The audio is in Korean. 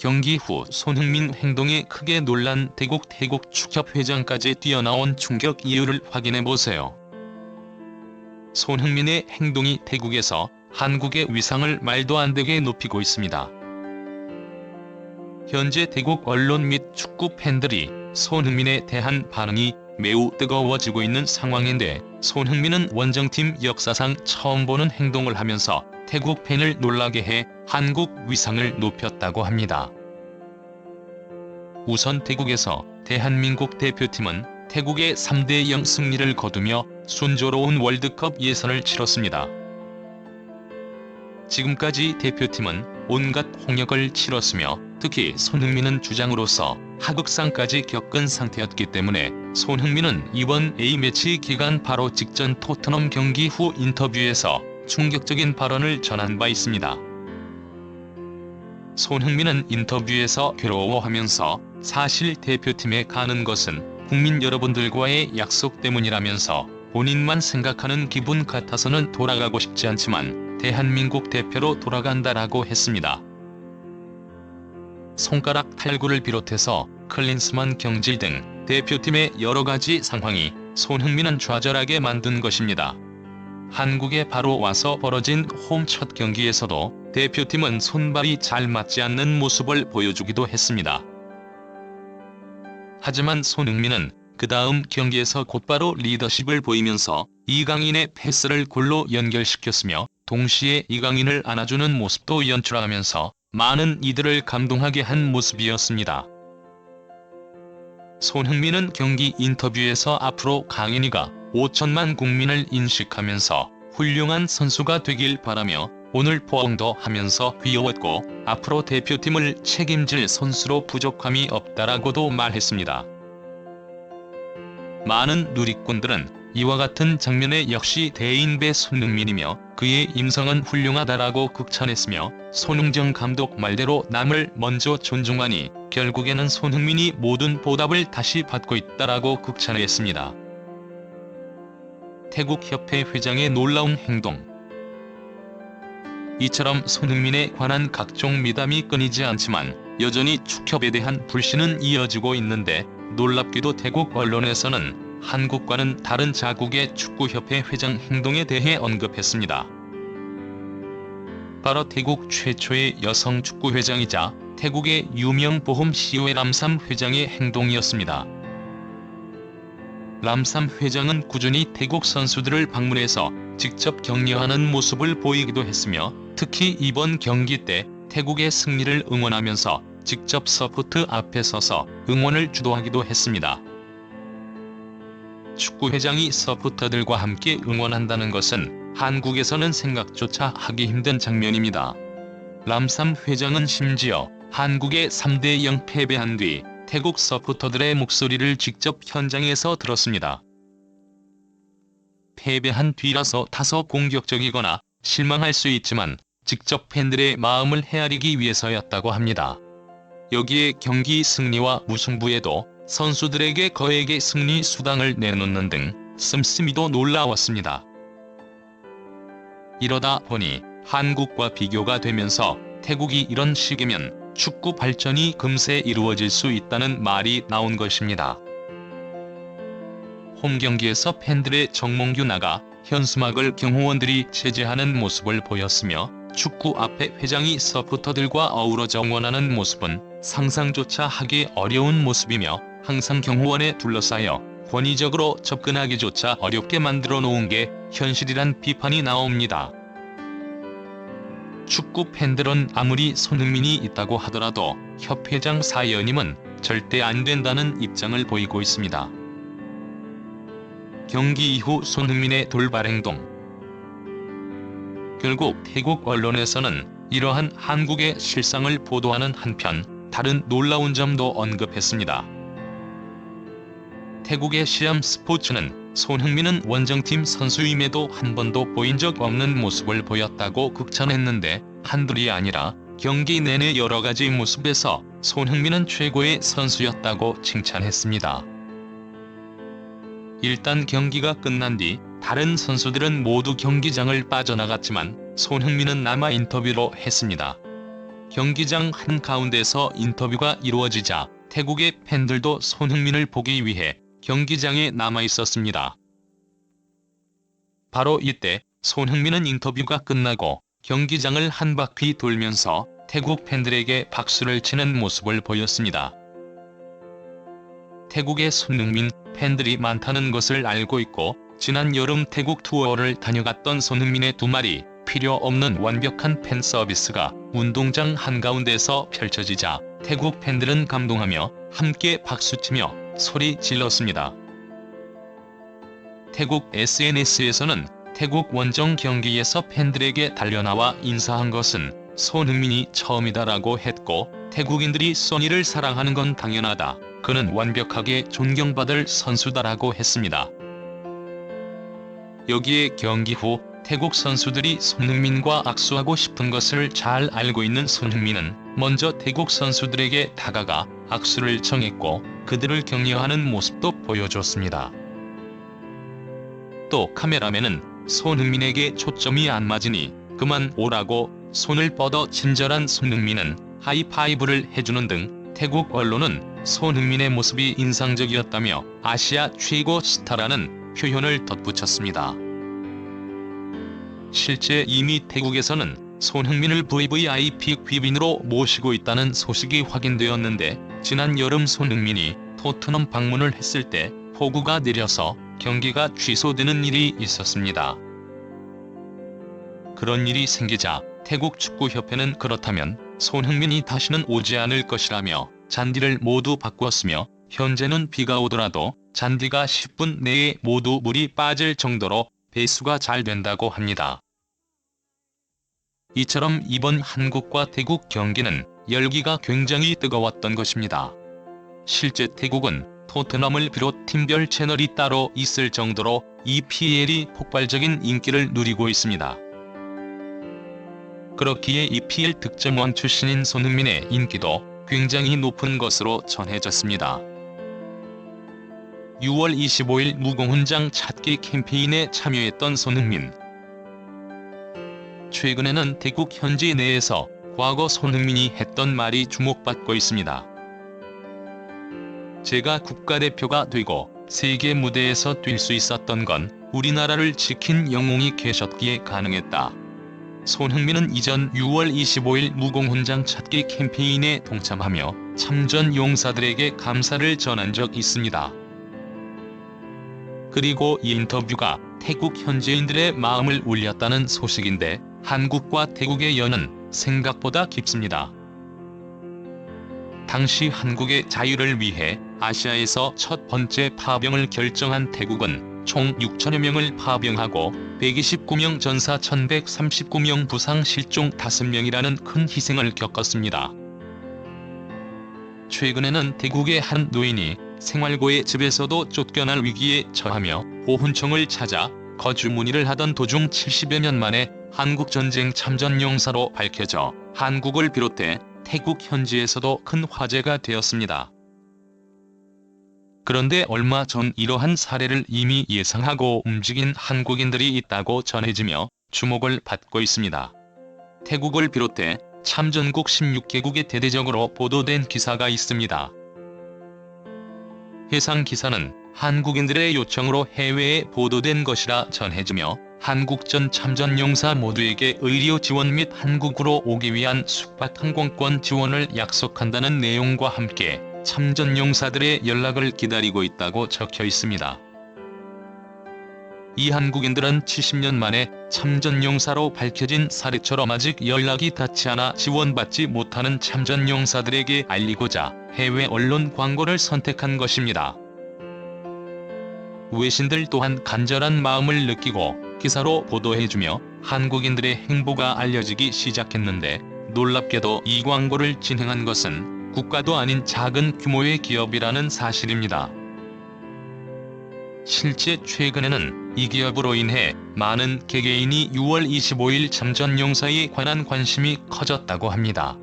경기 후 손흥민 행동에 크게 놀란 태국 축협회장까지 뛰어나온 충격 이유를 확인해보세요. 손흥민의 행동이 태국에서 한국의 위상을 말도 안 되게 높이고 있습니다. 현재 태국 언론 및 축구 팬들이 손흥민에 대한 반응이 매우 뜨거워지고 있는 상황인데, 손흥민은 원정팀 역사상 처음 보는 행동을 하면서 태국 팬을 놀라게 해 한국 위상을 높였다고 합니다. 우선 태국에서 대한민국 대표팀은 태국의 3대0 승리를 거두며 순조로운 월드컵 예선을 치렀습니다. 지금까지 대표팀은 온갖 홍역을 치렀으며 특히 손흥민은 주장으로서 하극상까지 겪은 상태였기 때문에 손흥민은 이번 A매치 기간 바로 직전 토트넘 경기 후 인터뷰에서 충격적인 발언을 전한 바 있습니다. 손흥민은 인터뷰에서 괴로워하면서 사실 대표팀에 가는 것은 국민 여러분들과의 약속 때문이라면서 본인만 생각하는 기분 같아서는 돌아가고 싶지 않지만 대한민국 대표로 돌아간다라고 했습니다. 손가락 탈구를 비롯해서 클린스만 경질 등 대표팀의 여러가지 상황이 손흥민은 좌절하게 만든 것입니다. 한국에 바로 와서 벌어진 홈 첫 경기에서도 대표팀은 손발이 잘 맞지 않는 모습을 보여주기도 했습니다. 하지만 손흥민은 그 다음 경기에서 곧바로 리더십을 보이면서 이강인의 패스를 골로 연결시켰으며 동시에 이강인을 안아주는 모습도 연출하면서 많은 이들을 감동하게 한 모습이었습니다. 손흥민은 경기 인터뷰에서 앞으로 강인이가 5천만 국민을 인식하면서 훌륭한 선수가 되길 바라며 오늘 포옹도 하면서 귀여웠고 앞으로 대표팀을 책임질 선수로 부족함이 없다라고도 말했습니다. 많은 누리꾼들은 이와 같은 장면에 역시 대인배 손흥민이며 그의 임성은 훌륭하다라고 극찬했으며 손흥정 감독 말대로 남을 먼저 존중하니 결국에는 손흥민이 모든 보답을 다시 받고 있다라고 극찬했습니다. 태국협회 회장의 놀라운 행동. 이처럼 손흥민에 관한 각종 미담이 끊이지 않지만 여전히 축협에 대한 불신은 이어지고 있는데, 놀랍게도 태국 언론에서는 한국과는 다른 자국의 축구협회 회장 행동에 대해 언급했습니다. 바로 태국 최초의 여성 축구회장이자 태국의 유명 보험 CEO 람삼 회장의 행동이었습니다. 람삼 회장은 꾸준히 태국 선수들을 방문해서 직접 격려하는 모습을 보이기도 했으며 특히 이번 경기 때 태국의 승리를 응원하면서 직접 서포트 앞에 서서 응원을 주도하기도 했습니다. 축구회장이 서포터들과 함께 응원한다는 것은 한국에서는 생각조차 하기 힘든 장면입니다. 람삼 회장은 심지어 한국에 3대0 패배한 뒤 태국 서포터들의 목소리를 직접 현장에서 들었습니다. 패배한 뒤라서 다소 공격적이거나 실망할 수 있지만 직접 팬들의 마음을 헤아리기 위해서였다고 합니다. 여기에 경기 승리와 무승부에도 선수들에게 거액의 승리 수당을 내놓는 등 씀씀이도 놀라웠습니다. 이러다 보니 한국과 비교가 되면서 태국이 이런 식이면 축구 발전이 금세 이루어질 수 있다는 말이 나온 것입니다. 홈 경기에서 팬들의 정몽규 나가 현수막을 경호원들이 제재하는 모습을 보였으며 축구 앞에 회장이 서포터들과 어우러져 응원하는 모습은 상상조차 하기 어려운 모습이며 항상 경호원에 둘러싸여 권위적으로 접근하기조차 어렵게 만들어 놓은 게 현실이란 비판이 나옵니다. 축구 팬들은 아무리 손흥민이 있다고 하더라도 협회장 사연임은 절대 안 된다는 입장을 보이고 있습니다. 경기 이후 손흥민의 돌발 행동. 결국 태국 언론에서는 이러한 한국의 실상을 보도하는 한편 다른 놀라운 점도 언급했습니다. 태국의 시암 스포츠는 손흥민은 원정팀 선수임에도 한 번도 보인 적 없는 모습을 보였다고 극찬했는데, 한둘이 아니라 경기 내내 여러가지 모습에서 손흥민은 최고의 선수였다고 칭찬했습니다. 일단 경기가 끝난 뒤 다른 선수들은 모두 경기장을 빠져나갔지만 손흥민은 남아 인터뷰로 했습니다. 경기장 한가운데서 인터뷰가 이루어지자 태국의 팬들도 손흥민을 보기 위해 경기장에 남아 있었습니다. 바로 이때 손흥민은 인터뷰가 끝나고 경기장을 한 바퀴 돌면서 태국 팬들에게 박수를 치는 모습을 보였습니다. 태국의 손흥민 팬들이 많다는 것을 알고 있고 지난 여름 태국 투어를 다녀갔던 손흥민의 두 말이 필요 없는 완벽한 팬 서비스가 운동장 한가운데서 펼쳐지자 태국 팬들은 감동하며 함께 박수치며 소리 질렀습니다. 태국 SNS에서는 태국 원정 경기에서 팬들에게 달려나와 인사한 것은 손흥민이 처음이다라고 했고 태국인들이 소니를 사랑하는 건 당연하다. 그는 완벽하게 존경받을 선수다라고 했습니다. 여기에 경기 후 태국 선수들이 손흥민과 악수하고 싶은 것을 잘 알고 있는 손흥민은 먼저 태국 선수들에게 다가가 악수를 청했고 그들을 격려하는 모습도 보여줬습니다. 또 카메라맨은 손흥민에게 초점이 안 맞으니 그만 오라고 손을 뻗어 친절한 손흥민은 하이파이브를 해주는 등 태국 언론은 손흥민의 모습이 인상적이었다며 아시아 최고 스타라는 표현을 덧붙였습니다. 실제 이미 태국에서는 손흥민을 VVIP 귀빈으로 모시고 있다는 소식이 확인되었는데 지난 여름 손흥민이 토트넘 방문을 했을 때 폭우가 내려서 경기가 취소되는 일이 있었습니다. 그런 일이 생기자 태국 축구협회는 그렇다면 손흥민이 다시는 오지 않을 것이라며 잔디를 모두 바꾸었으며 현재는 비가 오더라도 잔디가 10분 내에 모두 물이 빠질 정도로 배수가 잘 된다고 합니다. 이처럼 이번 한국과 태국 경기는 열기가 굉장히 뜨거웠던 것입니다. 실제 태국은 토트넘을 비롯 팀별 채널이 따로 있을 정도로 EPL이 폭발적인 인기를 누리고 있습니다. 그렇기에 EPL 득점왕 출신인 손흥민의 인기도 굉장히 높은 것으로 전해졌습니다. 6월 25일 무공훈장 찾기 캠페인에 참여했던 손흥민. 최근에는 태국 현지 내에서 과거 손흥민이 했던 말이 주목받고 있습니다. 제가 국가대표가 되고 세계 무대에서 뛸 수 있었던 건 우리나라를 지킨 영웅이 계셨기에 가능했다. 손흥민은 이전 6월 25일 무공훈장 찾기 캠페인에 동참하며 참전 용사들에게 감사를 전한 적 있습니다. 그리고 이 인터뷰가 태국 현지인들의 마음을 울렸다는 소식인데 한국과 태국의 연은 생각보다 깊습니다. 당시 한국의 자유를 위해 아시아에서 첫 번째 파병을 결정한 태국은 총 6천여 명을 파병하고 129명 전사 1139명 부상 실종 5명이라는 큰 희생을 겪었습니다. 최근에는 태국의 한 노인이 생활고의 집에서도 쫓겨날 위기에 처하며 보훈청을 찾아 거주 문의를 하던 도중 70여 년 만에 한국전쟁 참전용사로 밝혀져 한국을 비롯해 태국 현지에서도 큰 화제가 되었습니다. 그런데 얼마 전 이러한 사례를 이미 예상하고 움직인 한국인들이 있다고 전해지며 주목을 받고 있습니다. 태국을 비롯해 참전국 16개국에 대대적으로 보도된 기사가 있습니다. 해당 기사는 한국인들의 요청으로 해외에 보도된 것이라 전해지며 한국전 참전용사 모두에게 의료 지원 및 한국으로 오기 위한 숙박 항공권 지원을 약속한다는 내용과 함께 참전용사들의 연락을 기다리고 있다고 적혀 있습니다. 이 한국인들은 70년 만에 참전용사로 밝혀진 사례처럼 아직 연락이 닿지 않아 지원받지 못하는 참전용사들에게 알리고자 해외 언론 광고를 선택한 것입니다. 외신들 또한 간절한 마음을 느끼고 기사로 보도해주며 한국인들의 행보가 알려지기 시작했는데 놀랍게도 이 광고를 진행한 것은 국가도 아닌 작은 규모의 기업이라는 사실입니다. 실제 최근에는 이 기업으로 인해 많은 개개인이 6월 25일 참전용사에 관한 관심이 커졌다고 합니다.